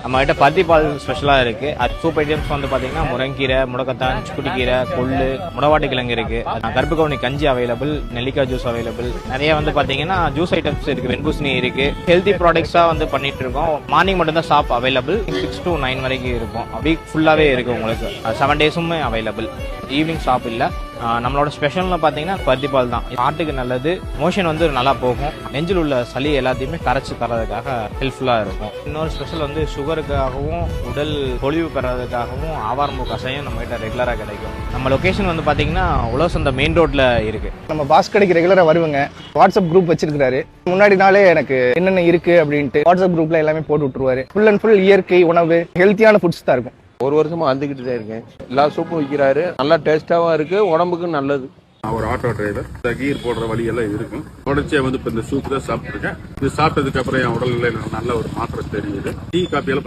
நம்ம கிட்ட பருத்தி பால் ஸ்பெஷலா இருக்கு. அது சூப் ஐட்டம்ஸ் வந்து பாத்தீங்கன்னா முருங்கீரை, முடக்கத்தான், சுக்குட்டிக்கீரை, கொள்ளு, முடவாட்டு கிழங்கு இருக்கு. கருப்பு கவுனி கஞ்சி அவைலபிள், நெல்லிக்காய் ஜூஸ் அவைலபிள். நிறைய வந்து பாத்தீங்கன்னா ஜூஸ் ஐட்டம்ஸ் இருக்கு, வெண்பூசணி இருக்கு. ஹெல்தி ப்ராடக்ட்ஸா வந்து பண்ணிட்டு இருக்கோம். மார்னிங் மட்டும் தான் ஷாப் அவைலபிள், 6 to 9 வரைக்கும் இருக்கும். வீக் ஃபுல்லாவே இருக்கு உங்களுக்கு, 7 டேஸுமே அவைலபிள். ஈவினிங் ஷாப் இல்ல. நம்மளோட ஸ்பெஷல்னு பாத்தீங்கன்னா பருத்தி பால் தான். ஹார்ட்டுக்கு நல்லது, மோஷன் வந்து நல்லா போகும், நெஞ்சில் உள்ள சளி எல்லாத்தையுமே கரைச்சு தரதுக்காக ஹெல்ப்ஃபுல்லா இருக்கும். இன்னொரு ஸ்பெஷல் வந்து சுகருக்காகவும் உடல் பொலிவு பெறதுக்காகவும் ஆவாரம்பூ கஷாயம் நம்ம கிட்ட ரெகுலரா கிடைக்கும். நம்ம லொகேஷன் வந்து பாத்தீங்கன்னா உலகசந்த மெயின் ரோட்ல இருக்கு. நம்ம பாஸ் கடைக்கு ரெகுலரா வருவாங்க. வாட்ஸ்அப் குரூப் வச்சிருக்காரு. முன்னாடி நாளே எனக்கு என்னென்ன இருக்கு அப்படின்ட்டு வாட்ஸ்அப் குரூப்ல எல்லாமே போட்டு விட்டுருவாரு. ஃபுல் அண்ட் ஃபுல் இயற்கை உணவு, ஹெல்த்தியான ஃபுட்ஸ் தான் இருக்கும். ஒரு வருஷமா வந்துகிட்டு தான் இருக்கேன். எல்லா சூப்பும் விற்கிறாரு, நல்லா டேஸ்டாவும் இருக்கு, உடம்புக்கும் நல்லது. நான் ஒரு ஆட்டோ டிரைவர். இந்த கீர் போடுற வழி எல்லாம் இருக்கும். தொடர்ச்சியா வந்து இப்ப இந்த சூப் தான் சாப்பிட்டுருக்கேன். இது சாப்பிட்டதுக்கு அப்புறம் என் உடல்ல நல்ல ஒரு மாற்றம் தெரியுது. டீ காப்பி எல்லாம்